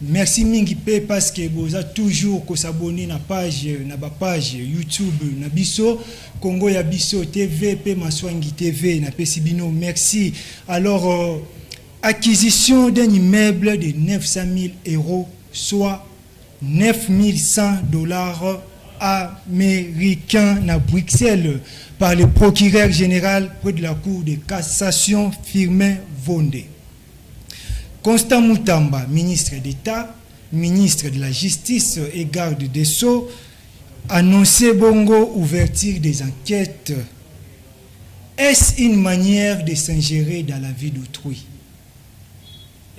Merci mingi pe parce que vous avez toujours que s'abonner na page YouTube na biso Congo ya biso TV pe Maswangi TV na Pesibino. Merci. Alors acquisition d'un immeuble de 900 000 €, soit 9 100 $ américains à Bruxelles par le procureur général près de la Cour de cassation Firmin Vondé. Constant Moutamba, ministre d'État, ministre de la Justice et garde des Sceaux, annonçait bongo ouverture des enquêtes. Est-ce une manière de s'ingérer dans la vie d'autrui?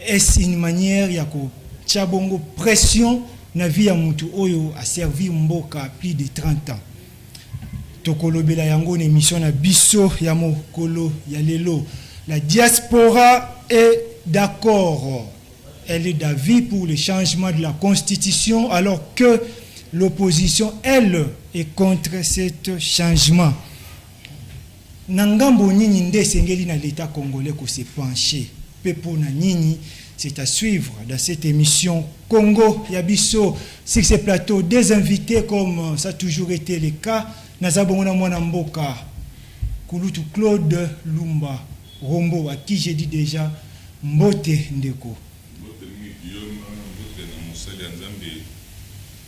Est-ce une manière ya ko tchabongo pression na vie ya mutu oyo a servi mboka plus de 30 ans? Tokolobela yango na émission na biso ya mokolo ya lelo. La diaspora est d'accord, elle est d'avis pour le changement de la constitution alors que l'opposition, elle, est contre ce changement. Nangambo nini nde sengeli na l'État congolais ko se pencher. Pepo na nini, c'est à suivre dans cette émission Congo Yabiso. Sur ce plateau, des invités comme ça a toujours été le cas. Nazabongona mwana mboka, Kulutu Claude Lumba Rombo, à qui j'ai dit déjà Mbote Ndeko. Mbote Guillaume, Mbote na Mosali Nzambe,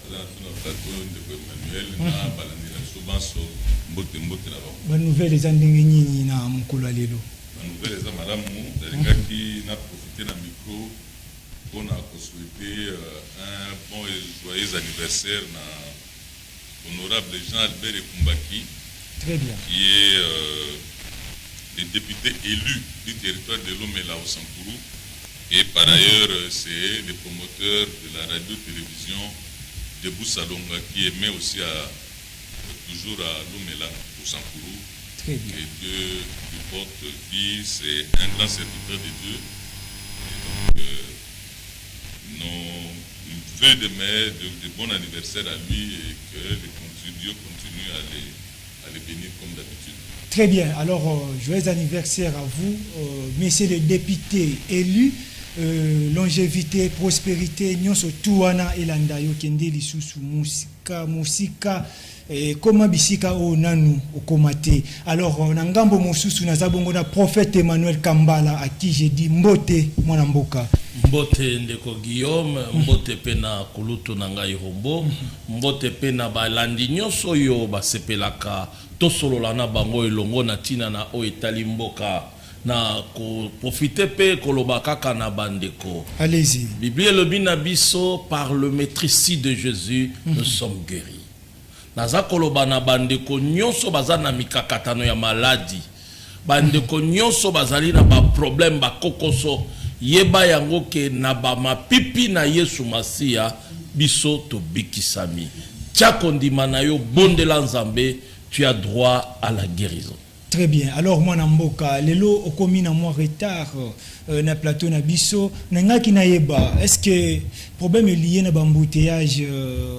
ala tuna plateau Ndeko Emmanuel na balandira sobanso Mbote na ba. Ba nouvelle za ndenge nyinyi na mukolo lelo. Ba nouvelle za malamu dalingaki na profiter na micro pour souhaiter un bon et joyeux anniversaire na honorable Jean-Albert Kumbaki. Très bien. Qui est le député élu du territoire de Lomela au Sankourou. Et par ailleurs, c'est le promoteur de la radio-télévision de Boussalonga qui émet aussi toujours à Lomela au Sankourou. Très bien. Et Dieu lui porte vie, c'est un grand serviteur de Dieu. Et donc, nous vœux de bon anniversaire à lui et que Dieu continue à les bénir comme d'habitude. Très bien. Alors, joyeux anniversaire à vous, messieurs les députés élus. Longévité, prospérité, nyonso tuana elanda yo kende lisusu musika koma bisika o nanu okomate. Alors nangambo mosusu nazabongo na prophète Emmanuel Kambala à qui j'ai dit mbote mwana mboka. Mbote ndeko Guillaume, mbote pena kulutu nangai rombo, mbote pena balandi nyonso yo basepelaka tosolola na bango elongo na tina na o etali mboka. Na ko profiter pe koloba kaka na bandeko. Allez-y. Bible le binabiso par le maîtrise de Jésus nous sommes guéris. Naza koloba na bandeko nyonso bazana mikakatano ya maladie. Bandeko nyonso bazali na ba problème ba kokoso yeba yango ke na ba mapipi na Yesu Masia biso to bikisami. Tia kondima na yo bondela nzambe, tu as droit à la guérison. Très bien. Alors moi namboka lelo okomi na moi retard na plateau na biso nangaki na yeba. Est-ce que problème est lié na bambouteillage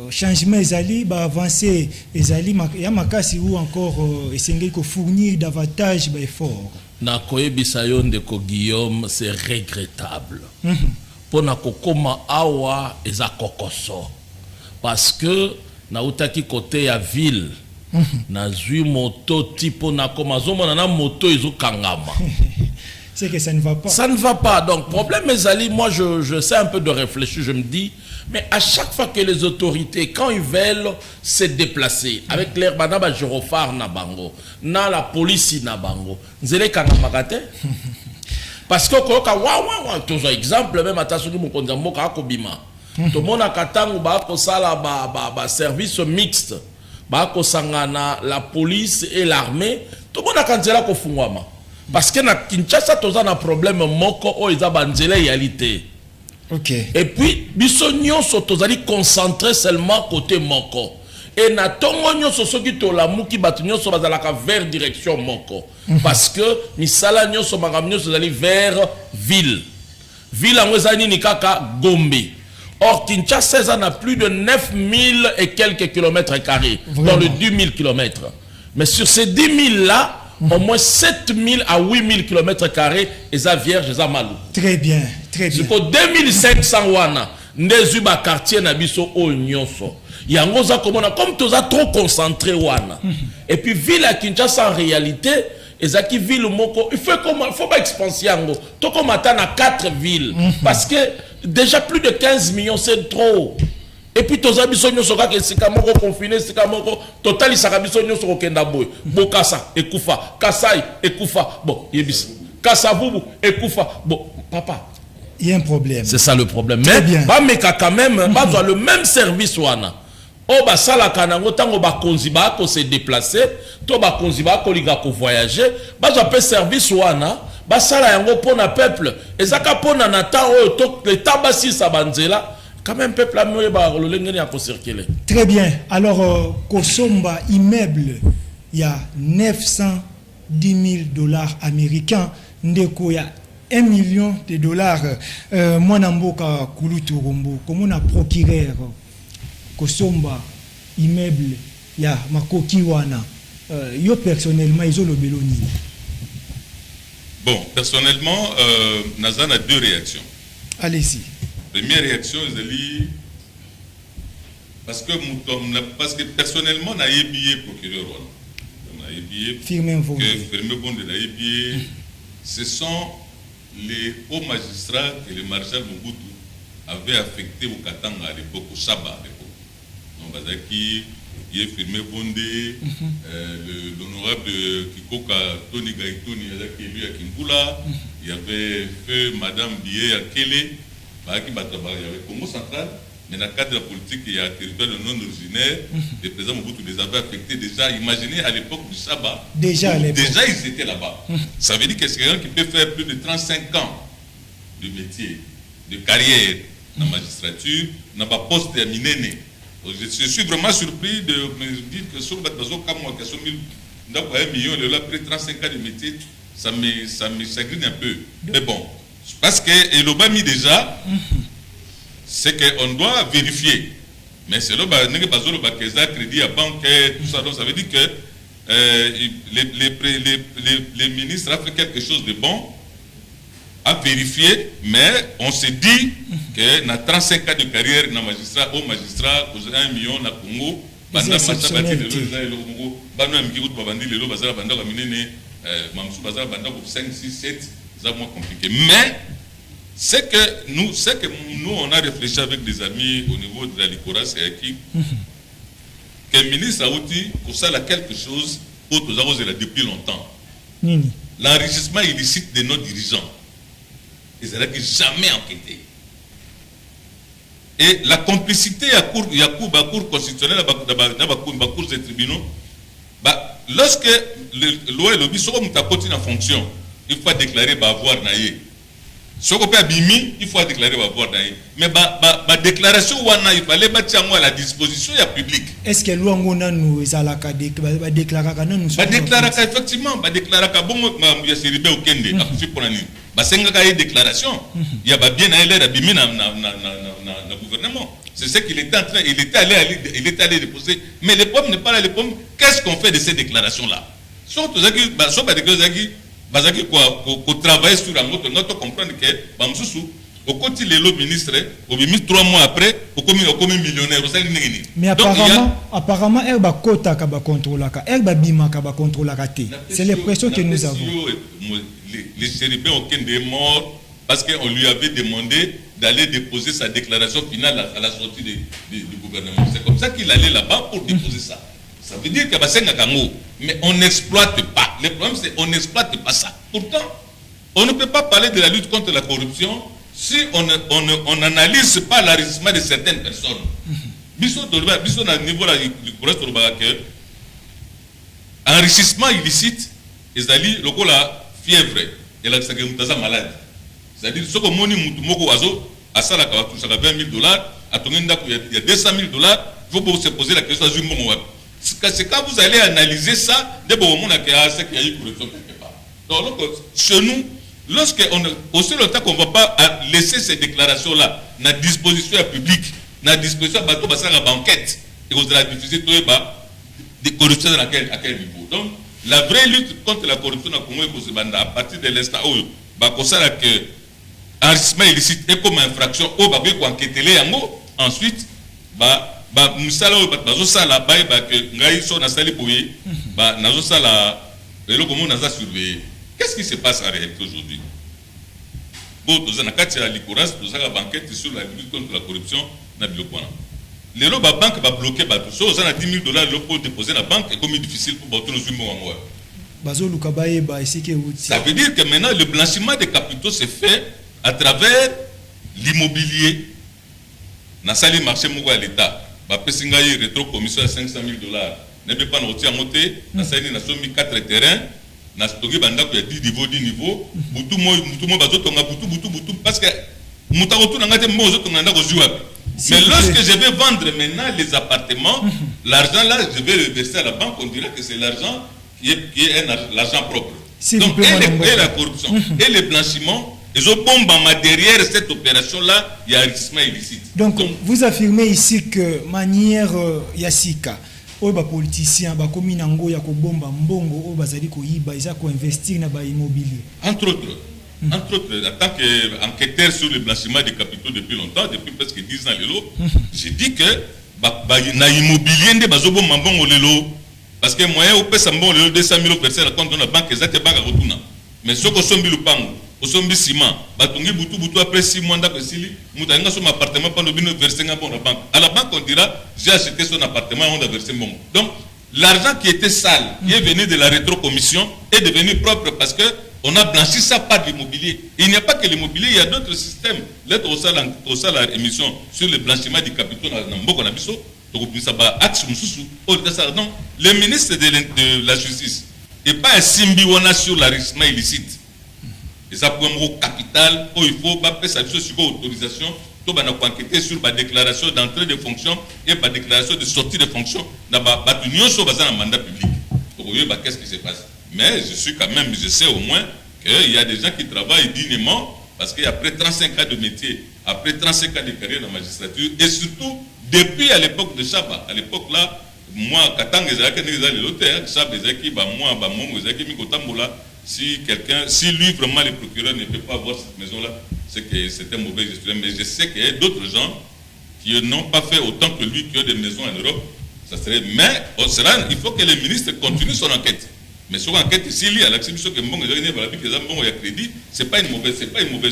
changement ezali ba avancer ezali ya makasi ou encore esengeli ko fournir davantage ba effort. Na koyebisa yo ndeko Guillaume, c'est regrettable. Pona kokoma awa eza kokoso parce que na utaki côté ya ville. Na zui moto tipo na koma zomona na moto izo kangama. C'est que ça ne va pas. Ça ne va pas. Donc problème ezali, moi je sais un peu de réfléchir, je me dis mais à chaque fois que les autorités quand ils veulent se déplacer avec l'air banaba gyrophare na bango, na la police na bango, nzele kangama kate. parce que koyoka wa tous exemple même attention mon konza mboka akobima to mona katangu ba ko sala ba service mixte ba ko sangana la police et l'armée to mona kanzela ko fungwama parce que na Kinshasa toza na problème moko o eza banzela réalité. OK. Et puis biso nyonso tozali concentré seulement côté moko. Et na tongo nyonso soki to la muki batu nyonso bazalaka vers direction moko. Parce que misala nyonso magam nyonso zali vers ville. Ville en wezani ni kaka Gombe. Or Kinshasa en a plus de 9000 et quelques kilomètres carrés. Dans le 10 000 kilomètres. Mais sur ces 10 000 là, au moins 7000 à 8000 kilomètres carrés, et ça vierge, et ça malou. Très bien, très bien. Jusqu'au 2500 wana, ndezuba quartier nabiso o nyonso. Yangoza comme tous trop concentré wana. Et puis ville à Kinshasa en réalité, et ça qui ville moko, il faut pas expanser yango. Tout comme attendre à 4 villes, parce que déjà plus de 15 millions c'est trop. Et puis tous abiso nyonso ka ke sika moko confiné sika moko total isaka biso nyonso ko kenda boy bokasa ekufa kasai ekufa bon yebis kasavubu ekufa bon papa il y a un problème. C'est ça le problème. Mais ba meka quand même ba le même service wana o ba sala kanango tango ba konzi ba ko se déplacer to ba konzi ba ko liga ko voyager ba jappé service wana ba sala yango pona peuple ezaka pona na ta o to le tabasi sa banzela. Quand même, peuple a circuler. Très bien. Alors, Kosomba immeuble, il y a 910 000 $ américains. Ndeko, il y a 1 million de dollars. Moi, Namboka Kuluturumbu, comme on a procureur Kosomba immeuble, il y a Makokiwana. Yo, personnellement, ils ont le Béloni. Bon, personnellement, Nazan a 2 réactions. Allez-y. Première réaction, parce que personnellement, on a ébié procureur. On a ébié ce sont les hauts magistrats que le maréchal Mobutu avait affectés au Katanga à l'époque, au Saba à l'époque. Donc, Bazaki, il est firmé Bondé, l'honorable Kikoka Tony Gaïtoni, qui est lui à Kimbula, il y avait feu Madame Bié à Kélé. Il y avait Congo central, mais dans le cadre de la politique, il y a un territoire de non-originaire. Les présidents Mobutu les avaient affectés déjà. Imaginez à l'époque du Saba. Déjà, ils étaient là-bas. Ça veut dire que c'est quelqu'un qui peut faire plus de 35 ans de métier, de carrière dans la magistrature, n'a pas poste terminé. Je suis vraiment surpris de me dire que sur le bateau, comme moi, qui a 1 million, il a pris 35 ans de métier, ça me chagrine un peu. Mais bon. Parce que l'Obami déjà, c'est qu'on doit vérifier. Mais c'est le crédit à banque, tout ça. Donc ça veut dire que les ministres ont fait quelque chose de bon à vérifier, mais on s'est dit que dans 35 ans de carrière, au magistrat, 1 million na Congo, c'est moins compliqué. Mais c'est que nous on a réfléchi avec des amis au niveau de la Licora, c'est qui que le ministre a dit pour ça là quelque chose pour tous avoir depuis longtemps. L'enrichissement illicite de nos dirigeants. Ils n'ont jamais enquêté. Et la complicité à cour constitutionnelle, à cour des tribunaux, lorsque le loi et le bis sont en fonction, il faut déclarer avoir naïe. Si on peut abîmer, il faut déclarer avoir naïe. Mais la déclaration il fallait mettre à la disposition du public. Est-ce que loi nous ezalaka déclarer nous déclarer effectivement déclarer bon ya seribe okende akufi pour nani basenga ka déclaration il y a bien aller abîmer na gouvernement. C'est ce qu'il était en train, il était allé déposer. Mais le problème n'est pas là, le problème, qu'est-ce qu'on fait de ces déclarations là? Surtout qu'on travaille sur un autre, nous comprendre que au côté le ministre, au ministre 3 mois après, au commis millionnaire. Mais apparemment, elle va contrôler, elle va bima contrôler. C'est l'impression que nous avons. Les chérubins aucun des morts parce qu'on lui avait demandé d'aller déposer sa déclaration finale à la sortie du gouvernement. C'est comme ça qu'il allait là-bas pour déposer ça. Ça veut dire que mais on n'exploite pas. Le problème c'est qu'on n'exploite pas ça. Pourtant, On ne peut pas parler de la lutte contre la corruption si on n'analyse pas l'enrichissement de certaines personnes. Biso na niveau là que enrichissement illicite, c'est-à-dire le la fièvre et la malade. C'est-à-dire ce que moni mutumoko azo asala ka toucha $20,000, atongenda il y a $200,000, il faut se poser la question du moment. C'est quand vous allez analyser ça, de bon moment qu'il y a eu corruption quelque part. Donc chez nous, aussi longtemps qu'on ne va pas laisser ces déclarations-là à disposition publique, à disposition de la banquette, et qu'on va diffuser tout des corruptions à quel niveau. Donc, la vraie lutte contre la corruption dans le Congo, à partir de l'instant où on sait que enrichissement illicite est comme infraction, on va enquêter ensuite, musala oyo bazo sala ba que ngai so na sali boye nazo sala lelo komo naza surveiller. Qu'est-ce qui se passe en réalité aujourd'hui? Bon, dans la carte la licoras, dans la banquette sur la lutte contre la corruption na bilokwana. Lelo ba banque va bloquer ba tout ça, on a $10,000 le pour déposer la banque et comme il est difficile pour botter nos humains à moi. Bazo lukabaye ba isike wuti. Ça veut dire que maintenant le blanchiment des capitaux se fait à travers l'immobilier. Na sali marché moko à l'état. Ba pesinga yi rétro commission à $500,000. N'ebe pas noter à monter, na sali na somi 4 terrains. Na stocké banda ko ya 10 niveaux, butu mo bazo tonga butu parce que mutarotu na ngate mo zo tonga ndako jouer. Mais lorsque je vais vendre maintenant les appartements, l'argent là je vais le verser à la banque, on dirait que c'est l'argent qui est l'argent propre. Donc et la corruption et le blanchiment, ils ont bombé derrière cette opération là, il y a un enrichissement illicite. Donc vous affirmez ici que manière Yassika oyo ba politicien ba komi nango ya ko bomba mbongo oyo bazali ko yiba isa ko investir na ba immobilier entre autres en tant qu'enquêteur sur le blanchiment des capitaux depuis longtemps, depuis presque 10 ans lelo, j'ai dit que na immobilier nde bazo bomba mbongo lelo parce que moyen au pesa mbongo lelo $200,000 versé na compte de la banque exacte banque rotuna mais soko sombi lupango osombi ciment batongi butu après 6 mois d'ako sili mutanga son appartement pendant bino verser na bon la banque à la banque on dira j'ai acheté son appartement on a versé mon. Donc l'argent qui était sale qui est venu de la rétrocommission est devenu propre parce que on a blanchi ça par l'immobilier. Il n'y a pas que l'immobilier, il y a d'autres systèmes. L'être au salaire la émission sur le blanchiment du capitaux dans Mboko Nabiso, donc le ministre de la Justice n'est pas un symbiona sur l'enrichissement illicite. Et ça pour un capital, il faut faire ça sur autorisation, tout va enquêter sur la déclaration d'entrée de fonction et la déclaration de sortie de fonction dans l'union sur un mandat public. Donc qu'est-ce qui se passe? Mais je suis quand même, je sais au moins qu'il y a des gens qui travaillent dignement parce qu'après 35 ans de métier, après 35 ans de carrière dans la magistrature, et surtout depuis à l'époque de Chaba, à l'époque là, moi, si quelqu'un, si lui vraiment le procureur ne peut pas voir cette maison-là, c'est que c'est un mauvais gestionnaire. Mais je sais qu'il y a d'autres gens qui n'ont pas fait autant que lui, qui ont des maisons en Europe. Ça serait, mais il faut que le ministre continue son enquête. Mais son enquête, s'il y a l'acceptation que Mbongo a crédit, c'est pas une mauvaise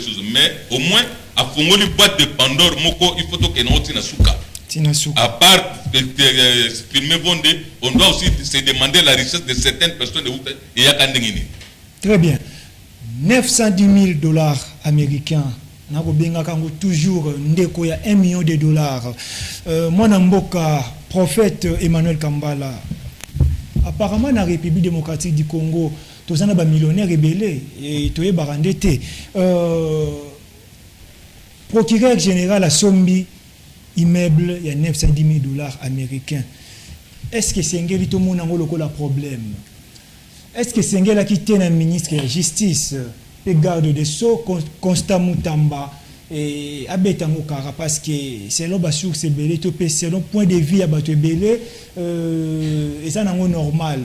chose. Mais au moins, à Fongoli boîte de Pandore, Moko, il faut que nous Tinasuka. À part filmer Bondé, on doit aussi se demander la richesse de certaines personnes de et Yakandengini. Très bien. $910,000 américains. Nakobenga toujours ndeko ya $1 million. Mwana mboka prophète Emmanuel Kambala. Apparemment, dans la République démocratique du Congo, tous les millionnaires rebellés et tous les barandés. Procureur général a sombi immeuble, il y a $910,000 américains. Est-ce que c'est un problème? Est-ce que c'est un qui tient un ministre de la justice, le garde des Sceaux, Constant Moutamba et Abetango Kara, parce que selon Basour, c'est belé, selon point de vue à Batebele, et ça n'est normal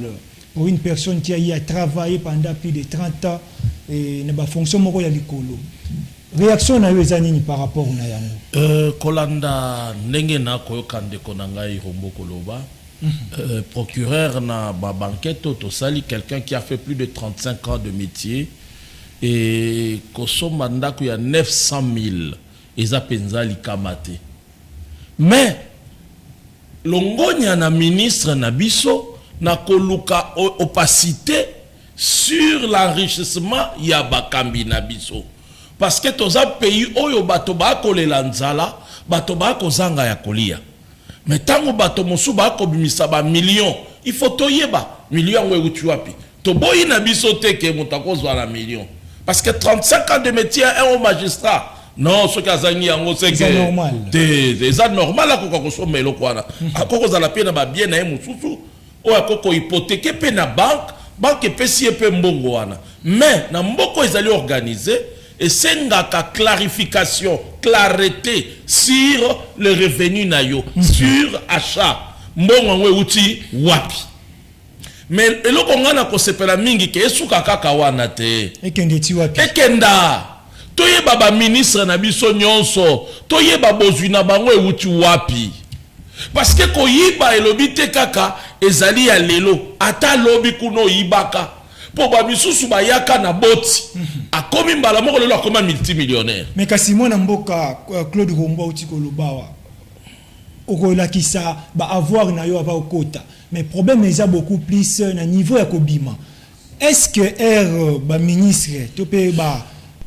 pour une personne qui a eu à travailler pendant plus de 30 ans et n'a pas fonctionné à l'école. Réaction na yezanini par rapport na yango. Kolanda ndenge na koyokande konanga irombo koloba. Procureur na ba banquette tosali quelqu'un qui a fait plus de 35 ans de métier et kosomba ndako ya 900,000 eza penza likamate. Mais longonya na ministre na biso na koluka opacité sur l'enrichissement ya bakambi na biso. Parce que toza pays oyo bato ba kolela nzala, bato ba kozanga ya kolia. Mais tango bato mosu ba kobimisa ba million, il faut toyeba million we utuapi. To boyi na biso te ke mutakozwa na million. Parce que 35 ans de métier un magistrat. Non, ce kazangi yango c'est que normal. C'est normal ko ko somelo kwana. Akoko za la pena ba bien na mususu. O akoko hypothéquer pe na banque pesi pe mbongo wana. Mais na mboko ezali organisé et sengaka clarification, clarté sur le revenu na yo, sur achat. Mbongo ngwe uti wapi. Mais eloko ngana ko sepela mingi ke esuka kaka wana te. Ekende ti wapi. Ekenda. Toye baba ministre na biso nyonso, toye babozwi na bango euti wapi. Parce que ko yiba elobi te kaka ezali ya lelo, ata lobi kuno yibaka. Po ba misusu bayaka na boti. Akomi mbala moko lelo akoma multimillionnaire. Mais kasi mwana mboka Claude Rombo uti kolobawa. Okolakisa ba avoir na yo ava okota. Mais problème est beaucoup plus na niveau ya kobima. Est-ce que ba ministre topé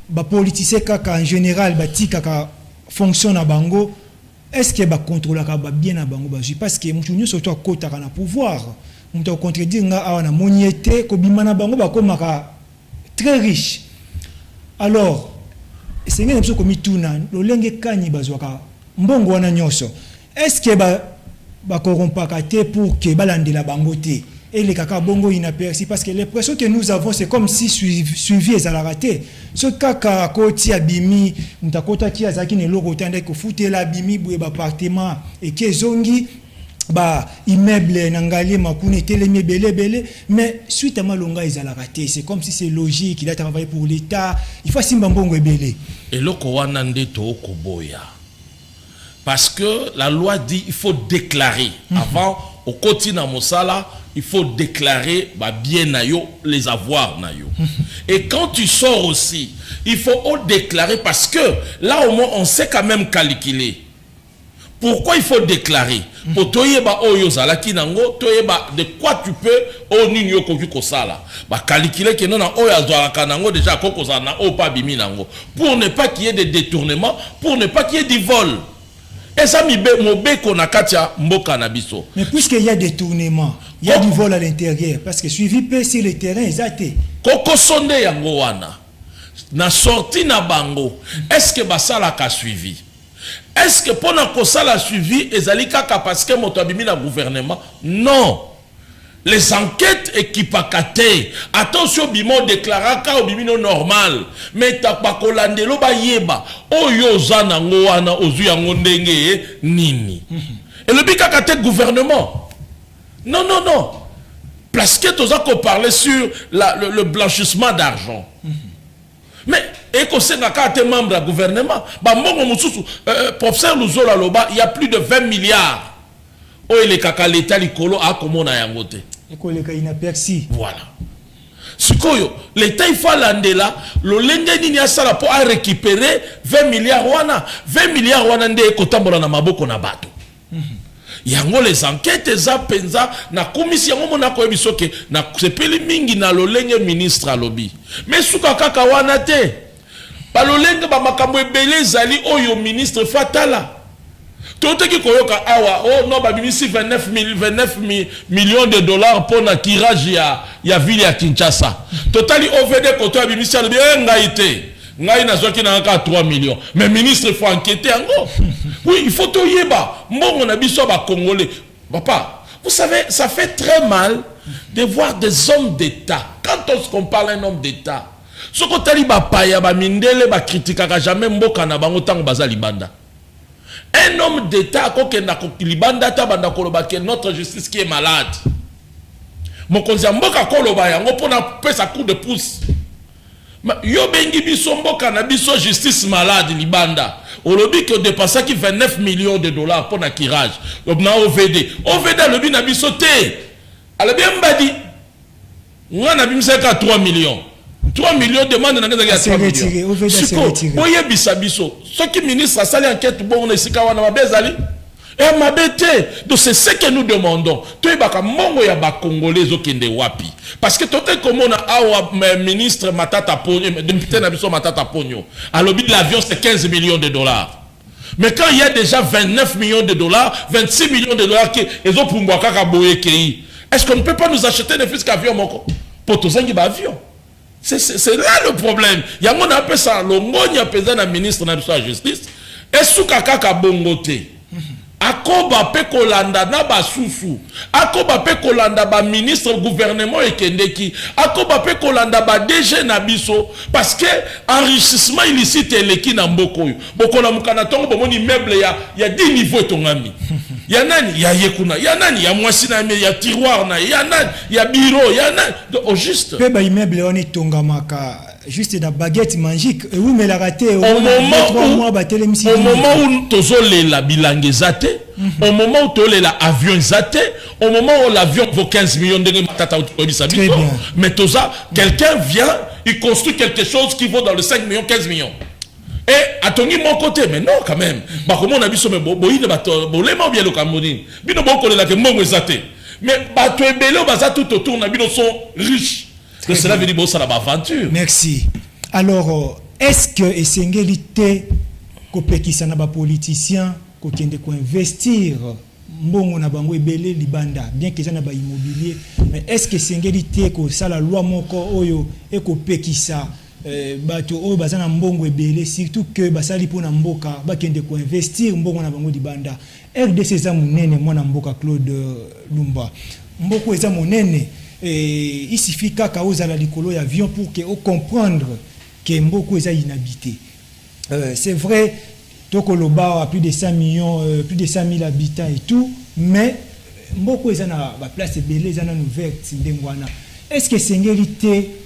ba politicien kaka en général ba ti kaka fonctionne à bango, est-ce que ba contrôle ka ba bien na bango bazui parce que mutu nyo surtout kota kana pouvoir. On doit contredire nga awana moniété kobima na bango ba komaka très riche. Alors c'est ngene biso komituna lolenge kanyi bazwaka mbongo wana nyoso. Est-ce que ba corrompaka te pour que balandela bango te? Et les caca bongo inaperçus parce que l'impression que nous avons c'est comme si suivi et à la raté. Ce caca koti abimi, mutakota ki azaki ne loko tande ko fouter la bimi boué ba appartement et que zongi ba immeuble nangali makune telemi belé mais suite à malonga ils à la raté. C'est comme si c'est logique, il a travaillé pour l'État, il faut simba bongo belé. Et loko wana ndeto koboya. Parce que la loi dit il faut déclarer avant au quotidien mosala. Il faut déclarer bien nayo, les avoirs nayo. Et quand tu sors aussi, il faut déclarer parce que là au moins on sait quand même calculer. Pourquoi il faut déclarer? Pour toyeba oyo zalaki nango, toyeba de quoi tu peux o nini yo koki kosala. Ba calculer que non na oyo azwaka nango déjà koko za na o pa bimi nango. Pour ne pas qu'il y ait de détournement, pour ne pas qu'il y ait du vol. Et ça mobeko na katia mboka na biso. Mais puisqu'il y a des tournements, il y a du vol à l'intérieur parce que suivi peu sur le terrain exacté. Koko sonde yango wana. Na sorti na bango. Est-ce que basala ka suivi? Est-ce que pendant ko sala suivi ezali kaka parce que moto abimi na gouvernement? Non. Les enquêtes équipakate. Attention bimo déclaraka au bimino normal. Mais ta pa kolandelo ba yeba. Oyo zana ngo wana ozu yango ndenge nini. Et le bikakate gouvernement. Non. Parce que tu as parlé sur le blanchissement d'argent. Mais, et que c'est un membre du gouvernement, professeur Luzola Loba, il y a plus de 20 milliards. Oh, il est kaka l'État l'icolo a comme on a yangote. Voilà. L'État il faut l'andela, le lende nini a sala pour récupérer 20 milliards wana. 20 milliards wana nde ekotambola na maboko na bato. Yango les enquêtes za penza na commission yango mona ko ebisoke na sepeli mingi na lolenge ministre alobi mais suka kaka wana te ba lolenge ba makambo ebele zali oyo ministre fatala toteki koyoka awa oh non ba bimisi 29 millions de dollars pour na tirage ya ville ya Kinshasa totali OVD koto ya bimisi alobi ngaite ngai nazoki na 3 millions mais ministre faut enquêter encore. Oui, il faut tout yeba. Mbongo na biso ba congolais. Papa, vous savez, ça fait très mal de voir des hommes d'État. Quand on parle d'un homme d'État, ce qu'on tali ba paya ba mindele ba critique jamais mboka na bango tango baza libanda. Un homme d'État ko na ko libanda ta banda koloba que notre justice qui est malade. Mokonzi mboka koloba yango pona pesa coup de pouce. Yo bengi biso mboka na biso justice malade libanda. Olobi que dépassé qui 29 millions de dollars pour na kirage. Donc na OVD. OVD lobi na biso te. Ale bien mbadi. Nga na bimisa ka 3 millions. 3 millions demande na ngeza 3 millions. OVD c'est retiré. Oye bisa biso. Ce qui ministre a sali enquête bon na sika wana mabezali. Et ma bête, donc c'est ce que nous demandons. Tu es baka mongo ya ba congolais zo kende wapi. Parce que toi comme on a ministre Matata Ponyo, député na biso Matata Ponyo. Alors l'avion c'est 15 millions de dollars. Mais quand il y a déjà 29 millions de dollars, 26 millions de dollars qui ils ont pour moi kaka boye kei. Est-ce qu'on ne peut pas nous acheter ne fût qu'avion moko pour tous un avion? C'est là le problème. Il y a mon appel ça l'ongonya apesa na ministre na biso la justice. Et sous kaka bongote. Akoba pe kolanda na basusu, akoba pe kolanda ba ministre gouvernement ekendeki, akoba pe kolanda ba DG na biso parce que enrichissement illicite eleki na mboko yo. Bokola mukana tongo bomoni meuble ya 10 niveaux tongami. Ya nani ya yekuna, ya nani ya mwasi na me ya tiroir na, ya nani ya bureau, ya nani au juste. Pe ba immeuble on etongamaka juste la baguette magique et oui mais la raté au moment où tozole la bilangue zate, au moment où tozole la avion zate, au moment où l'avion vaut 15 millions de dollars, mais toza quelqu'un vient, il construit quelque chose qui vaut dans le 5 millions 15 millions. Et à ton mon côté, mais non quand même. Bah comment on a vu ce même boy de bateau, bolema bien le Cameroun. Bino bon collègue que mon zate. Mais bateau et bello baza tout autour na bino sont riches. Que cela veut dire bon ça la aventure. Merci. Alors est-ce que esengélité kopekisa na ba politicien ko kende ko investir mbongo na bango ebele libanda bien que ça na ba immobilier mais est-ce que esengélité ko sala loi moko oyo e ko pekisa bato oyo baza na mbongo ebele surtout que basali pona mboka ba kende ko investir mbongo na bango libanda RDC za munene mwana mboka Claude Lumba mboko eza munene. Et il suffit qu'à la likolo y avion pour que on comprendre que Mboko est inhabité. C'est vrai, Tokoloba a plus de 5 millions, plus de 5 000 habitants et tout, mais Mboko est na la place belé, est na nouvelle d'Engwana. Est-ce que c'est une vérité?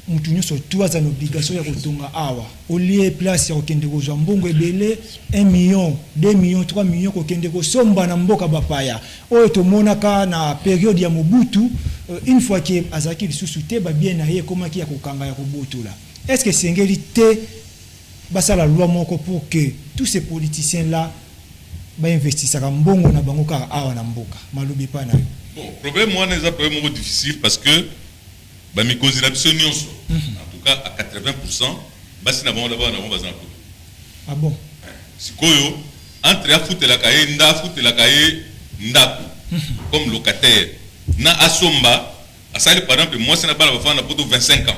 Nous sur trois une obligation ya kotonga awa. Au lieu place ya okende ko Mbongo ebele 1 million, 2 millions, 3 millions ko kende ko somba na mboka bapaya. Oyo to monaka na période ya Mobutu une fois que azaki lisusu te ba bien na ye komaki ya kokanga ya kobotola. Est-ce que c'est une vérité basa la loi moko pour que tous ces politiciens là ba investissent ka mbongo na bango ka awa na mboka. Malobi pa na yo. Bon, problème moi n'est pas vraiment difficile parce que bah mes causes d'absence en tout cas à 80% bah c'est d'abord d'abord on va dans ah bon si koyo entre à foutre la cahier ndaku comme locataire na asomba à ça par exemple moi c'est na bala va faire pour 25 ans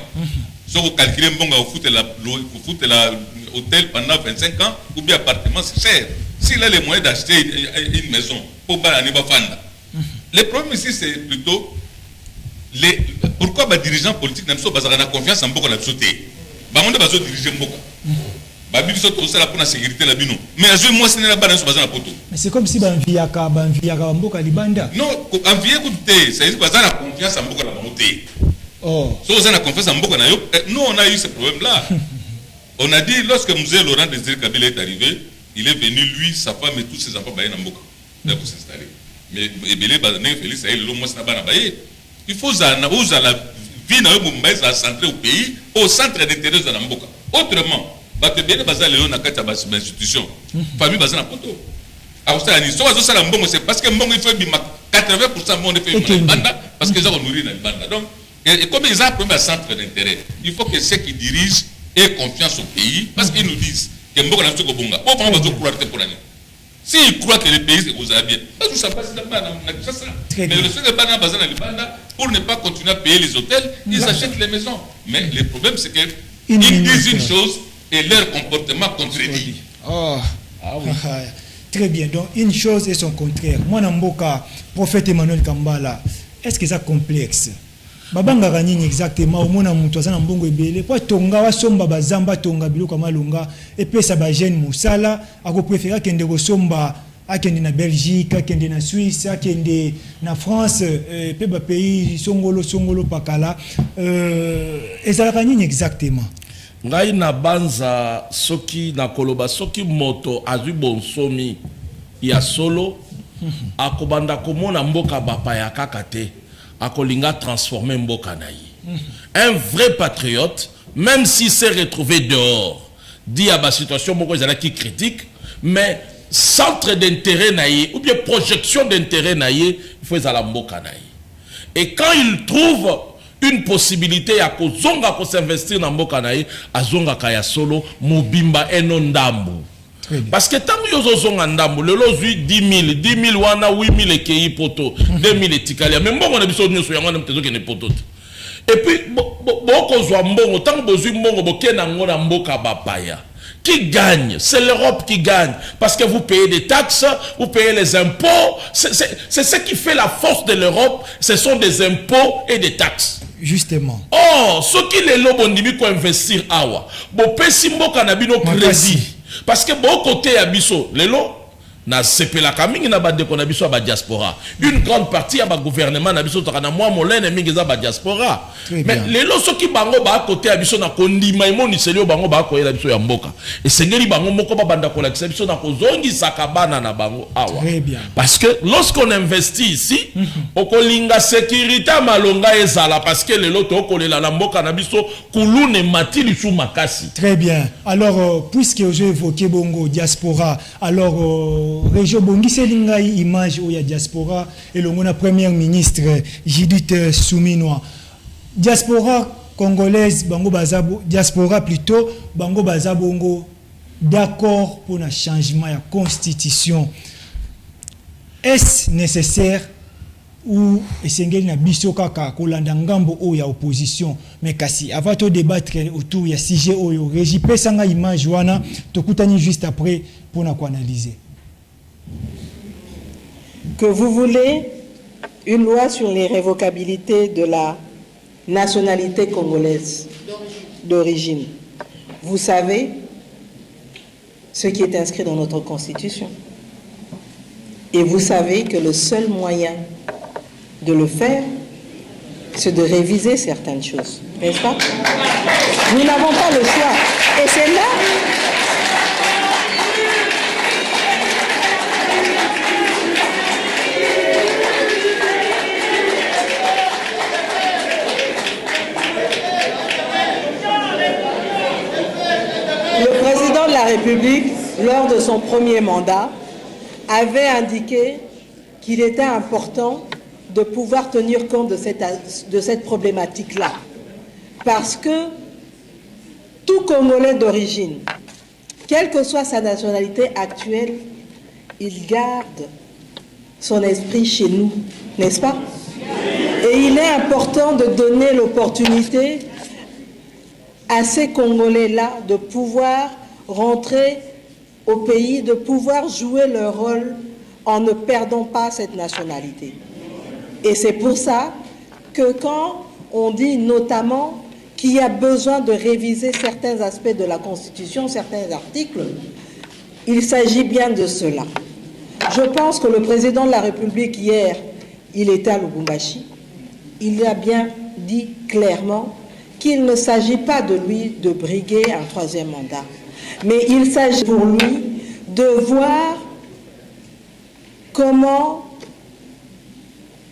si on calcule bon on foutre la hôtel pendant 25 ans ou bien appartement c'est cher s'il a les moyens d'acheter une maison pour bala ne va fanda le problème ici c'est plutôt pourquoi les dirigeants politiques n'ont pas confiance en beaucoup de la société? On a besoin de diriger beaucoup. Pour la sécurité la bino. Mais moi c'est la balance basée na poto. Mais c'est comme si banviaka mboka libanda. Non, envier côté, c'est dire basé na confiance en beaucoup la montée. Oh. So on a confiance en beaucoup na yo. Nous on a eu ce problème là. On a dit lorsque Mzee Laurent Désiré Kabila est arrivé, il est venu lui, sa femme et tous ses enfants bailler na mboka. Là pour s'installer. Mais Ebele Bazané Félix Aïe le mois na bana bailler. Il faut à la vie na Mumbai ça centré au pays, au centre d'intérêt de la mboka. Autrement, bato bien basé Léon na kati ba institution. Famille basé na poto. Alors ça ni so ça la mbongo c'est parce que mbongo il faut 80% monde fait banda parce que ça on nourrit dans le banda. Donc et comme ils ont un premier centre d'intérêt, il faut que ceux qui dirigent aient confiance au pays parce qu'ils nous disent que mbongo na soko bonga. Pour vraiment besoin croire pour l'année. S'ils croient que le pays vous a bien, parce que ça passe dans ça. Mais le seul banda basé dans le banda pour ne pas continuer à payer les hôtels, ils achètent les maisons. Mais le problème c'est que ils disent une chose et leur comportement contredit. Oh. Ah oui. Très bien. Donc une chose et son contraire. Moi Namboka, prophète Emmanuel Kambala, est-ce que ça complexe? Babanga ganini exactement au mona mutu azana mbongo ebele po tonga wa somba bazamba tonga biloko malunga et puis ça ba jeune musala ako préférer kende ko somba akende na Belgique akende na Suisse akende na France pe ba pays songolo pakala ezalaka nini exactement? Ngai na banza soki na koloba soki moto azui bonsomi ya solo akobanda komona mboka bapaya kaka te akolinga transformer mboka na ye. Un vrai patriote même s'il s'est retrouvé dehors dit à la situation moko ezala qui critique mais centre d'intérêt naïe ou bien projection d'intérêt naïe, il faut la mboka naïe. Et quand il trouve une possibilité à s'investir dans mboka naïe, azonga kaya solo mobimba enondambu. Parce que tant que vous avez un le lot 10 000 wana 8 000 ekei poto 2 000 etikalia mais bon on a besoin de nous soyons on a poto. Et puis beaucoup zo mbongo tant que vous mbongo bokena ngona mboka bapaya. Qui gagne? C'est l'Europe qui gagne. Parce que vous payez des taxes, vous payez les impôts. C'est ce qui fait la force de l'Europe. Ce sont des impôts et des taxes. Justement. Oh, ce qui les lobondimi ko investir awa. Bo pesi mboka na bino crédit. Parce que bon côté abisso, les lots. Na sepela kamingi na bande ko na biso ba diaspora. Une grande partie à ba gouvernement na biso to kana moi molene mingi za ba diaspora. Mais les lots qui bango ba côté à biso na kondima imoni selio bango ba ko yela biso ya mboka. Et sengeli bango moko ba banda ko la biso na ko zongi sakabana na bango awa. Très bien. Parce que lorsqu'on investit ici, okolinga sécurité malonga ezala parce que les lots to kolela na mboka na biso kulune matili sou makasi. Très bien. Alors puisque j'ai évoqué bongo diaspora, alors Région Bongise Lingai image où il y a diaspora et le mon premier ministre Judith Suminwa. Diaspora congolaise bango bazabo diaspora plutôt bango bazabongo d'accord pour un changement de constitution. Est-ce nécessaire ou esengeli na biso kaka kolanda ngambo o ya opposition mais kasi avant de débattre autour ya sujet oyo Régie pesanga image wana tokutani juste après pour na analyser. Que vous voulez une loi sur les révocabilités de la nationalité congolaise d'origine. Vous savez ce qui est inscrit dans notre constitution. Et vous savez que le seul moyen de le faire, c'est de réviser certaines choses. N'est-ce pas? Nous n'avons pas le choix. Et c'est là... Le président de la République, lors de son premier mandat, avait indiqué qu'il était important de pouvoir tenir compte de cette problématique-là. Parce que tout Congolais d'origine, quelle que soit sa nationalité actuelle, il garde son esprit chez nous, n'est-ce pas? Et il est important de donner l'opportunité à ces Congolais-là de pouvoir rentrer au pays, de pouvoir jouer leur rôle en ne perdant pas cette nationalité. Et c'est pour ça que quand on dit notamment qu'il y a besoin de réviser certains aspects de la Constitution, certains articles, il s'agit bien de cela. Je pense que le président de la République hier, il était à Lubumbashi, il a bien dit clairement qu'il ne s'agit pas de lui de briguer un troisième mandat, mais il s'agit pour lui de voir comment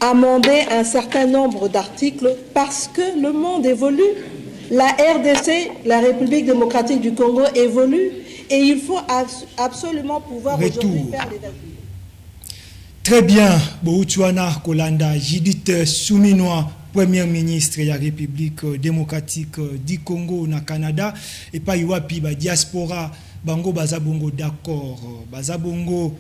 amender un certain nombre d'articles parce que le monde évolue. La RDC, la République démocratique du Congo, évolue et il faut absolument pouvoir aujourd'hui faire les ajustements. Très bien, Boutouana Kolanda, Judith Suminwa, Premier ministre de la République démocratique du Congo na Canada, et pas Iwapi, diaspora, Bango Bazabongo d'accord, Bazabongo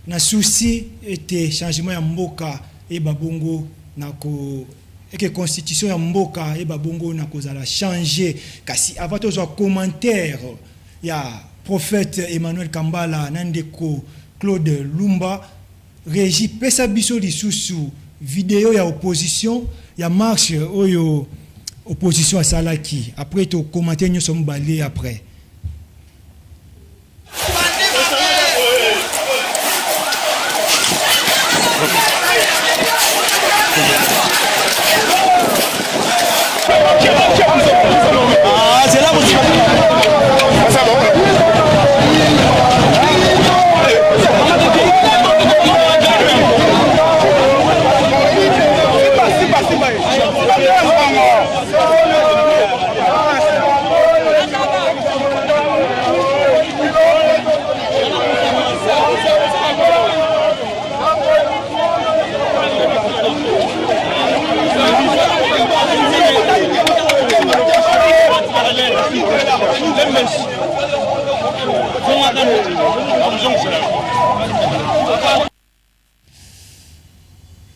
na souci était changement ya mboka et Babongo nako et que constitution ya mboka et Babongo nako zala changer. Kasi avant to commentaire ya prophète Emmanuel Kambala Nandeko Claude Lumba Régie pesa biso lisusu vidéo ya opposition ya marche oyo opposition à Salaki après to commenter nous sommes balés après. C'est là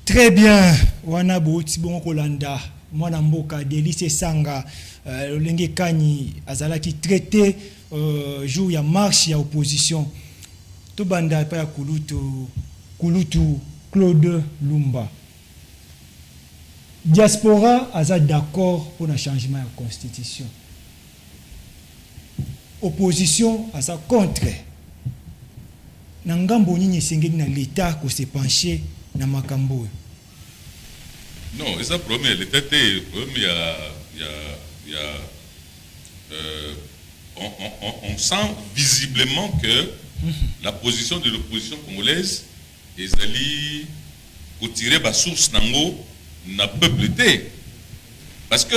Très bien, wana bouti bon kolanda mwana mboka Delice Sanga lolenge kani azalaki traité jour ya marche ya opposition to banda pa ya Kulutu Claude Lumba. Diaspora aza d'accord pour le changement de la constitution. Opposition aza contre. Nangambo nini sengeli na l'état ko se pencher na makambo. Non, et ça premier l'état on sent visiblement que la position de l'opposition congolaise est allée tirer la source nango n'a peuple été. Parce que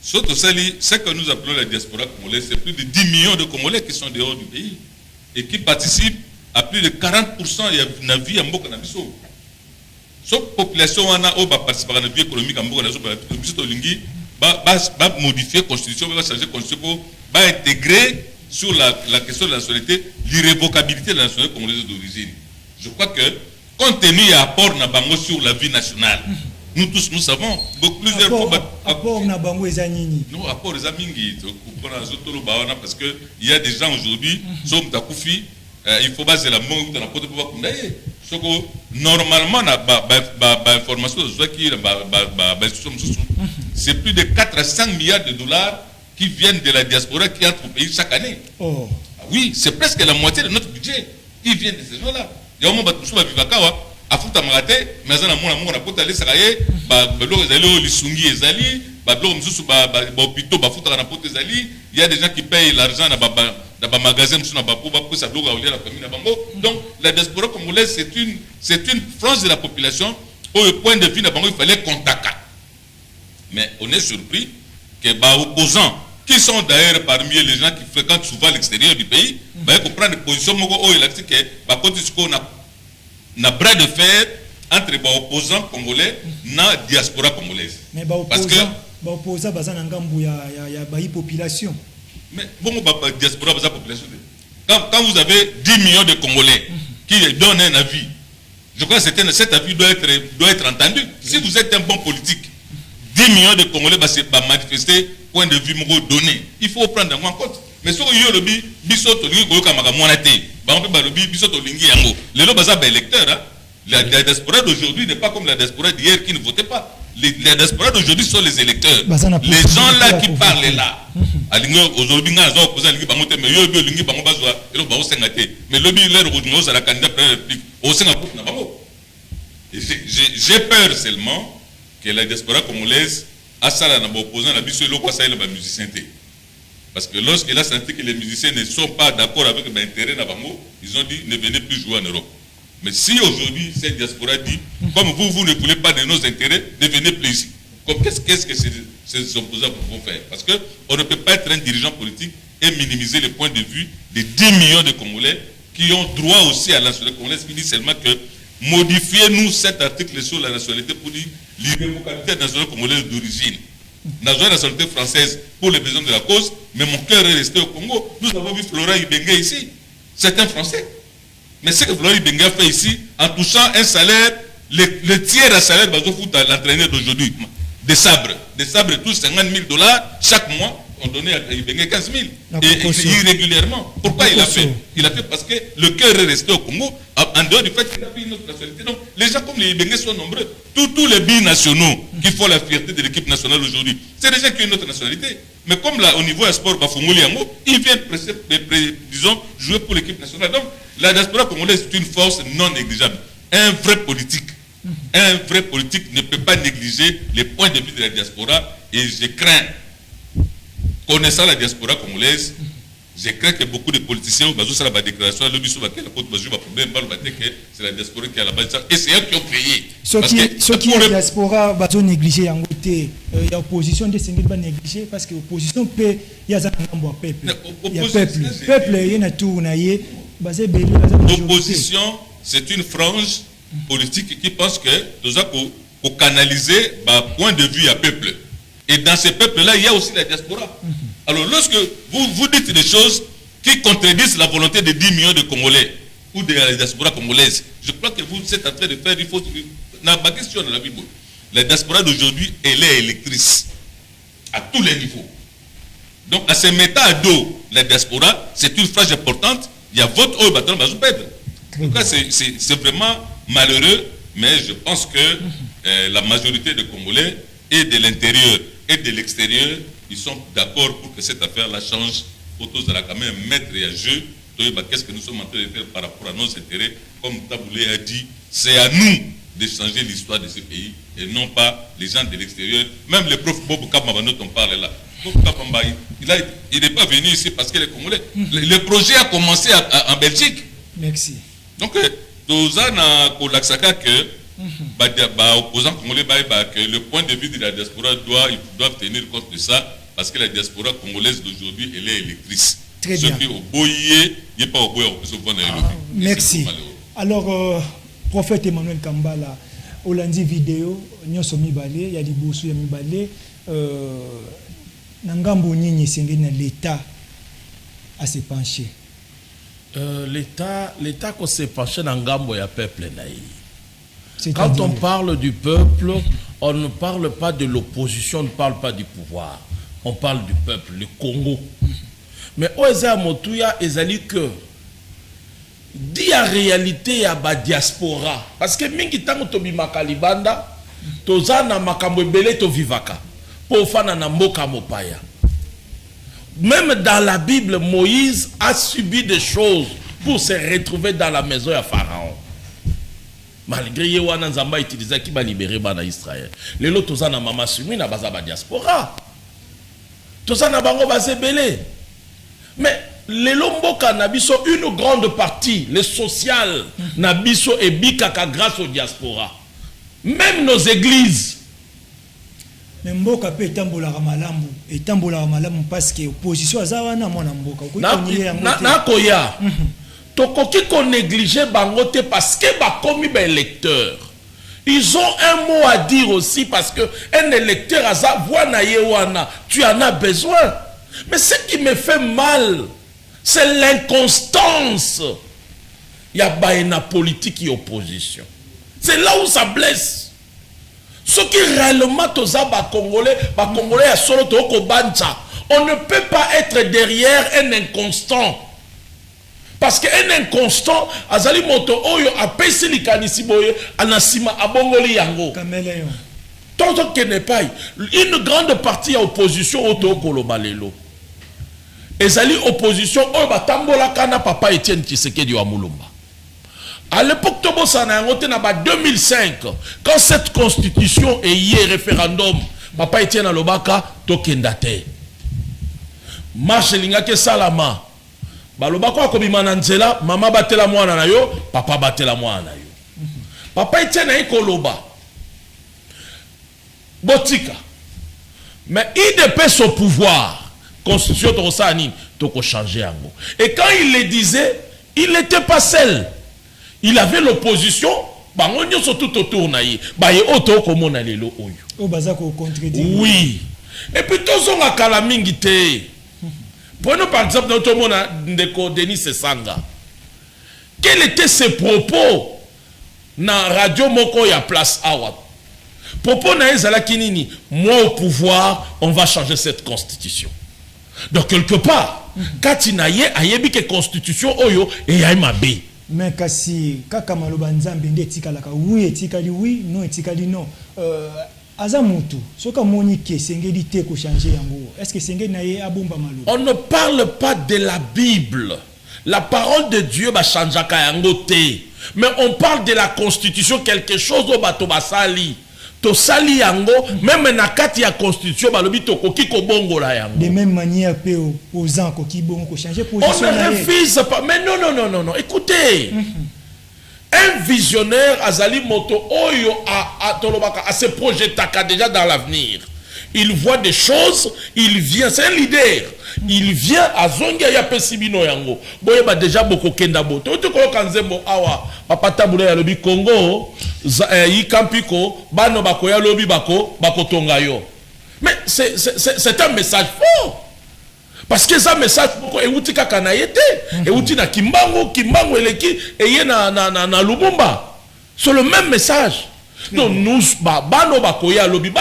ce que nous appelons la diaspora congolaise, c'est plus de 10 millions de Congolais qui sont dehors du pays et qui participent à plus de 40% de la vie en Mboka Nabiso. Cette population a participé à la vie économique en Mboka Nabiso, va modifier la constitution, va changer la constitution, va intégrer sur la question de la nationalité l'irrévocabilité de la nationalité congolaise d'origine. Je crois que, compte tenu de l'apport Nabango sur la vie nationale, nous tous, nous savons, plusieurs fois... Apport Nabango et Zanini. Non, apport les Amingi, parce qu'il y a des gens aujourd'hui, il faut baser la mort dans la porte pour pouvoir normalement, l'information c'est plus de 4 à 5 milliards de dollars qui viennent de la diaspora qui entrent au pays chaque année. Oh. Oui, c'est presque la moitié de notre budget qui vient de ces gens-là. Il y a un moment où afuta marate mais ça na mona na pota lesa kaye ba belo ezali lisungi ezali ba belo msusu ba hôpitaux ba futa na pota ezali. Il y a des gens qui payent l'argent dans ba magasin msusu na ba pour ça bloga olia la famille na bango. Donc la diaspora congolaise c'est une frange de la population au point de vue na bango il fallait contacter. Mais on est surpris que ba opposants qui sont d'ailleurs parmi les gens qui fréquentent souvent l'extérieur du pays ba ko prendre position moko o elati que ba côté ce qu'on a na bras de fer entre les opposants congolais et la diaspora congolaise. Mais les opposants sont la population. Mais bon, la diaspora est la population. Quand vous avez 10 millions de Congolais qui donnent un avis, je crois que cet avis doit être entendu. Si vous êtes un bon politique, 10 millions de Congolais vont manifester point de vue donné. Il faut prendre en compte. Mais si vous avez le bisoto, la diaspora d'aujourd'hui n'est pas comme la diaspora d'hier qui ne votait pas. La diaspora d'aujourd'hui sont les électeurs. Les gens là qui parlent là. Aujourd'hui, j'ai peur seulement que la diaspora congolaise a ça là dans opposant la biso et la musicien. Parce que lorsqu'il a senti que les musiciens ne sont pas d'accord avec l'intérêt de Nabango, ils ont dit ne venez plus jouer en Europe. Mais si aujourd'hui cette diaspora dit comme vous ne voulez pas de nos intérêts, ne venez plus ici. Qu'est-ce que ces opposants vont faire? Parce qu'on ne peut pas être un dirigeant politique et minimiser les points de vue des 10 millions de Congolais qui ont droit aussi à la nationalité congolaise, qui dit seulement que modifiez-nous cet article sur la nationalité pour dire l'irrévocabilité de la nationalité congolaise d'origine. Nous avons la nationalité française pour les besoins de la cause, mais mon cœur est resté au Congo. Nous avons vu Florent Ibenge ici. C'est un Français. Mais ce que Florent Ibenge a fait ici, en touchant un salaire, le tiers à salaire, à l'entraîneur d'aujourd'hui, des sabres tous 50 000 $ chaque mois, on donnait à Ibenge 15 000. Et irrégulièrement. Pourquoi il a fait? Il a fait parce que le cœur est resté au Congo, en dehors du fait qu'il a pris une autre nationalité. Donc, les gens comme les Ibenge sont nombreux. Tous les binationaux qui font la fierté de l'équipe nationale aujourd'hui, c'est des gens qui ont une autre nationalité. Mais comme là, au niveau du sport, ils viennent, disons, jouer pour l'équipe nationale. Donc, la diaspora congolaise est une force non négligeable. Un vrai politique ne peut pas négliger les points de vue de la diaspora. Et je crains, connaissant la diaspora congolaise, je crains que beaucoup de politiciens ont la déclaration à l'objet c'est la diaspora qui est à la base. Et c'est eux qui ont créé. Ceux qui ont la diaspora vont négliger en côté. Il y a opposition de Sénégal va négliger parce que l'opposition peut, il y a un peuple. Il y a peuple, il y a tout. L'opposition, c'est une frange politique qui pense que pour canaliser point de vue à peuple. Et dans ces peuples-là, il y a aussi la diaspora. Alors lorsque vous dites des choses qui contredisent la volonté de 10 millions de Congolais ou de la diaspora congolaise, je crois que vous êtes en train de faire, il faut... Ma question de la Bible, la diaspora d'aujourd'hui, elle est électrice à tous les niveaux. Donc, à se mettre à dos la diaspora, c'est une phrase importante. Il y a votre haut bâton, je pète. En tout cas, c'est vraiment malheureux, mais je pense que la majorité des Congolais, et de l'intérieur et de l'extérieur, ils sont d'accord pour que cette affaire-là change. Autos à la quand même mettre à jeu. Qu'est-ce que nous sommes en train de faire par rapport à nos intérêts? Comme Taboulé a dit, c'est à nous de changer l'histoire de ce pays et non pas les gens de l'extérieur. Même le prof Bobo Kabamba dont on parle là. Bobo Kabamba, il n'est pas venu ici parce qu'il est congolais. Le projet a commencé en Belgique. Merci. Donc, nous avons que opposants congolais, que le point de vue de la diaspora doivent tenir compte de ça parce que la diaspora congolaise d'aujourd'hui, elle est électrice. Très bien. Merci. Alors, prophète Emmanuel Kambala, Olandi vidéo, nyonso mibale, ya liboso ya mibale, nangambo nini sengena l'État à se pencher. L'État qu'on s'est penché dans Gambo et à peuple naïf. Quand on parle du peuple, on ne parle pas de l'opposition, on ne parle pas du pouvoir. On parle du peuple, le Congo. Mais Oeza Motouya ezali que dit en réalité ya ba diaspora parce que mingi tango tobi makalibanda tozana makambo ebele to vivaka po fana na mboka mopaya. Même dans la Bible, Moïse a subi des choses pour se retrouver dans la maison de Pharaon. Malgré Yewana Nzamba utilisé qui va libérer bana Israël. Les lots tozana mama sumi na baza ba diaspora. Tozana bango bazebele. Mais les lomboka nabiso une grande partie, les sociales nabiso et bikaka grâce aux diaspora. Même nos églises. Mais mboka pe tambola ramalambu et tambola ramalambu parce que opposition azawana mwana mboka. Na koya. Tokoki ko négliger bangote parce que ba komi ba électeur. Ils ont un mot à dire aussi parce que un électeur aza voix na yewana, tu en as besoin. Mais ce qui me fait mal, c'est l'inconstance. Il y a une politique et opposition. C'est là où ça blesse. Ce qui réellement toza Congolais à solo toko bancha, on ne peut pas être derrière un inconstant. Parce qu'un inconstant, azali moto oyo apesi likanisi boye anasima abongoli yango. Caméléon. Tant que n'est pas une grande partie à opposition au toko balelo. Ezali opposition oyo batambola kana papa Etienne Tshisekedi wa Mulumba. À l'époque Tobo Sanangote na ba 2005 quand cette constitution est hier référendum papa Etienne alobaka tokendate. Marche lingake salama. Balobako akobima na nzela mama batela mwana na yo papa batela mwana na yo. Papa Etienne ayikoloba. Botika. Mais il dépêche au pouvoir. Constitution Torosani, toko changer yango. Et quand il le disait, il n'était pas seul. Il avait l'opposition, bangonyo surtout autour naïe. Baye auto comme na lelo oyo. O bazako contredire. Oui. Et puis tous on kala mingi te. Prenons par exemple notre mona ndeko Denis Sanga. Quels étaient ses propos na radio moko ya place awa? Propos na ezala kinini, moi au pouvoir, on va changer cette constitution. Donc quelque part, Katinaye ayebi que constitution oyo et yaimabe. Mais kasi kaka maloba nzambe nde etikalaka oui etikali oui non etikali non. Azamutu soka moni ke sengeli te ko changer yango. Est-ce que sengeli naye abomba maloba? On ne parle pas de la Bible. La parole de Dieu va changer yango te. Mais on parle de la constitution, quelque chose au bato basali. To sali yango même na kati ya constitution balobi to koki ko bongola yango. De même manière pe opposant koki bongo ko changer position. On ne refuse pas. Mais non. Écoutez. Un visionnaire azali moto oyo a se projeter déjà dans l'avenir. Il voit des choses, il vient, c'est un leader. Il vient à Zonga ya pesibino yango. Boye ba déjà boko kenda boto. Tu ko kanzembo awa papa tabule ya lobi Congo yi kampiko bano bako ya lobi bako tonga yo. Mais c'est un message fort. parce que ça message pourquoi euti kaka na yete euti na kimbango eleki eye na Lumumba, c'est le même message. Donc nous bano bakoya lobi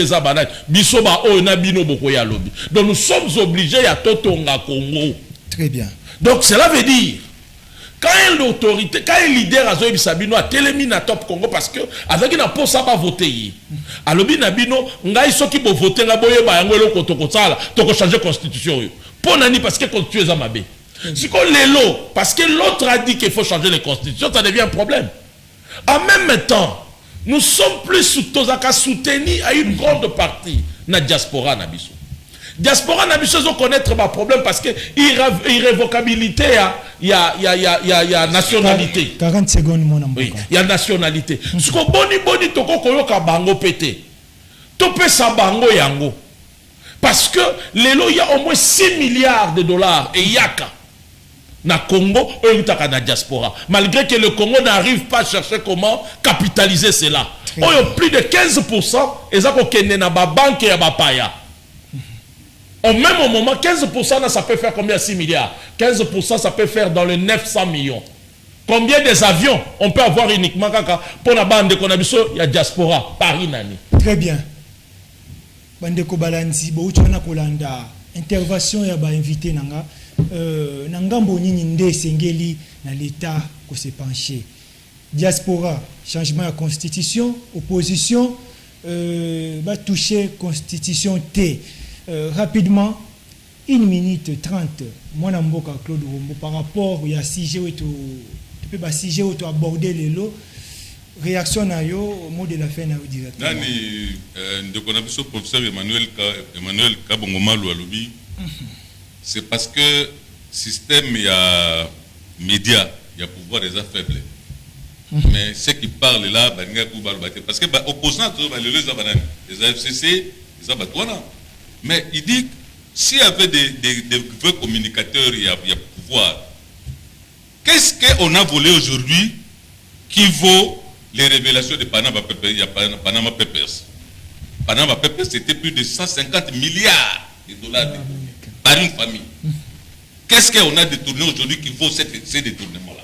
za banai biso ba o na bino bokoya lobi, donc nous sommes obligés à totonga Congo. Très bien. Donc cela veut dire quand l'autorité, quand un leader a zoé Sabino a télémi na top Congo parce que avec une pose ça va voter. Alobi na bino ngai soki bo voter nga boye ba yango eloko toko sala toko changer constitution yo. Pour nani parce que constitution za mabe. Si qu'on l'élo parce que l'autre a dit qu'il faut changer les constitutions, ça devient un problème. En même temps, nous sommes plus soutenus à une grande partie na diaspora na biso. Diaspora n'a besoin de connaître ma problème parce que irrévocabilité il y a nationalité. 40 secondes mon amour. Oui, il y a nationalité. Ce que boni toko koyoka bango pété. Topé sa bango yango. Parce que lelo il y a au moins 6 milliards de dollars et yaka na Congo et na diaspora. Malgré que le Congo n'arrive pas à chercher comment capitaliser cela. Il y a plus de 15% et ça ko kende na ba banque ya ba paya. Au même moment, 15% ça peut faire combien? 6 milliards. 15% ça peut faire dans les 900 millions. Combien des avions on peut avoir uniquement pour la bande de Konabiso, il y a diaspora, Paris Nani. Très bien. Bande Kobalanzi, Bouchana Kolanda, intervention ya ba invité nanga, nangambo nini nde sengeli na l'État ko se pencher. Diaspora, changement de constitution, opposition, va toucher constitution T. Rapidement, 1 minute 30, moi Namboka Claude Rombo, par rapport à sujet où tu peux sujet où tu aborder les lots, réaction à yo, mot de la fin à directement. Nani, de connaissance professeur Emmanuel Kabongoma Loualobi, c'est parce que système il y a médias, il y a pouvoir des faible. Mais ceux qui parlent là, parce que opposants les AFCC, les abattoirs. Mais il dit que s'il y avait des vrais communicateurs, il y a pouvoir. Qu'est-ce qu'on a volé aujourd'hui qui vaut les révélations de Panama Papers? Il y a Panama Papers. Panama Papers, c'était plus de 150 milliards de dollars par une famille. Qu'est-ce qu'on a détourné aujourd'hui qui vaut ces détournements-là?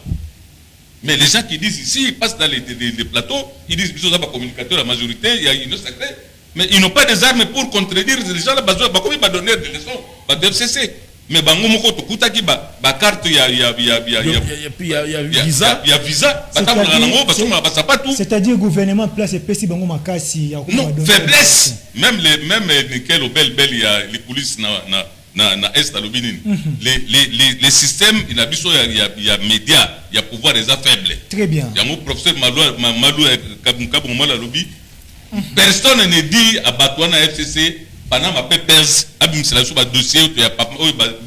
Mais les gens qui disent ici, ils passent dans les plateaux, ils disent qu'ils sont pas communicateurs, la majorité, il y a une secret. Mais ils n'ont pas des armes pour contredire les gens là, comme ils vont donner des leçons, bah FCC. Mais bango moko to kutaki ba carte il y a visa, il y a visa, c'est-à-dire gouvernement place et pesi bango makasi. Non, faiblesse. Même nickel au bel il y a les polices na est à l'obinin. Les systèmes il y a médias, il y a pouvoir des faibles. Très bien. Il y a mon professeur Malou Kabongoma la lobby. Personne ne dit à Batouana FCC, pendant ma PPS, un dossier, il y a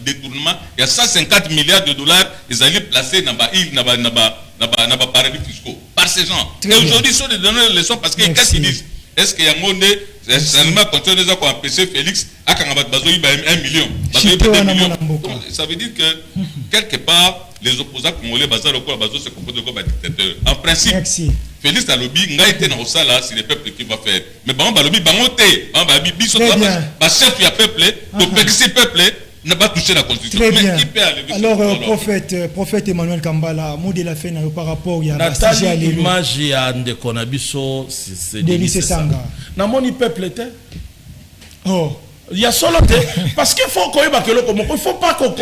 détournement, il y a 150 milliards de dollars, ils allaient placer dans les paradis fiscaux par ces gens. Et aujourd'hui, ils sont de donner des leçons parce que qu'est-ce qu'ils disent? Est-ce qu'il y a un monde, seulement quand on a empêché Félix, à 1 million. Ça veut dire que quelque part, les opposants congolais se comportent comme un dictateur. En principe, merci. Félix Talobi, n'a été dans le salle, c'est le peuple qui va faire. Mais bon, Balobi, bangoté, chef du peuple, le peuple n'a pas touché la constitution. Très bien. Alors, prophète Emmanuel Kambala, mot de la fin par rapport à la l'image à Ndekonabiso, c'est Délice Sanga. N'a mon peuple était. Oh. Il y a solo parce qu'il faut qu'on il faut pas qu'on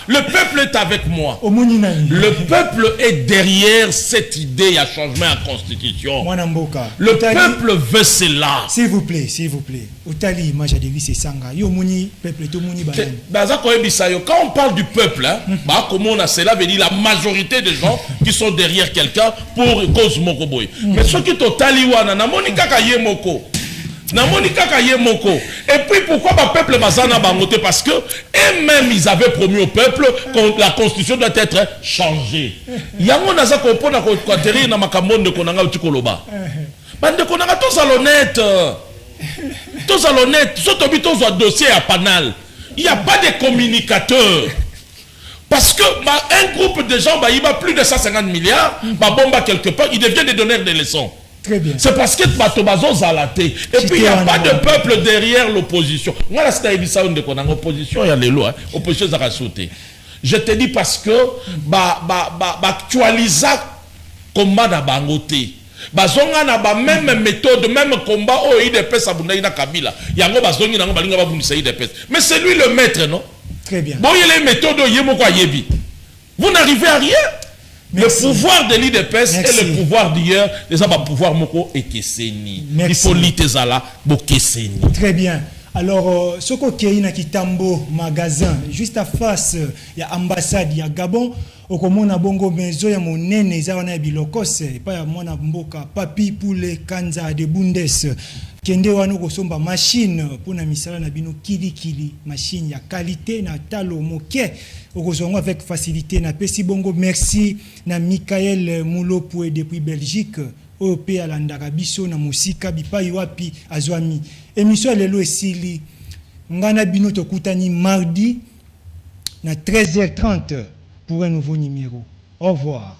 le peuple est avec moi. Le peuple est derrière cette idée à changement à la constitution. Le peuple veut cela. S'il vous plaît. Otali image de Délice Sanga. Yo muni peuple to muni quand on parle du peuple, comment on a cela veut dire la majorité des gens qui sont derrière quelqu'un pour cause moko boy. Mais ceux qui totali wana na monika kayemoko. Et puis pourquoi le peuple bazana bangoté? Parce que eux-mêmes ils avaient promis au peuple que la constitution doit être changée. Yango naza ko pona ko kwateri na makambo de konanga utikoloba. Bande konanga tous honnête. Tous honnête, surtout tous dossier à panal. Il n'y a pas de communicateurs. Parce que un groupe de gens il va plus de 150 milliards, bomba quelque part, il devient des donneurs de leçons. Très bien. C'est parce que Batobazo Zalaté. Et puis il n'y a pas de peuple derrière l'opposition. Moi, là, c'est une opposition, il y a les lois. Opposition, ça va sauter. Je te dis parce que, actualiser combat na bangoté. Bazonga na ba même méthode, même combat, oh, il dépêche à Bundaïna Kabila. Yango bazongi na balinga ba Bundaïna dépêche. Mais c'est lui le maître, non? Très bien. Bon, il y a les méthodes, vous n'arrivez à rien. Merci. Le pouvoir de l'IDPS et le pouvoir d'hier, les abats pouvoir moko et keseni. Il faut l'itezala, bo keseni. Très bien. Alors, ce qui est Kitambo magasin, juste à face, il y a ambassade, il y a Gabon. Au komona bongo mezo ya monene za wana bilokose pa ya mwana mboka papi poule kanza de bundes kende wana kosomba machine pona misala na bino kili machine ya qualité na talo moke okozongo avec facilité na pesi bongo merci na Michael Moulopoué depuis Belgique OP alandaka biso na musika bipai wapi azwami émission lelo esili ngana bino tokutani mardi na 13h30 pour un nouveau numéro. Au revoir.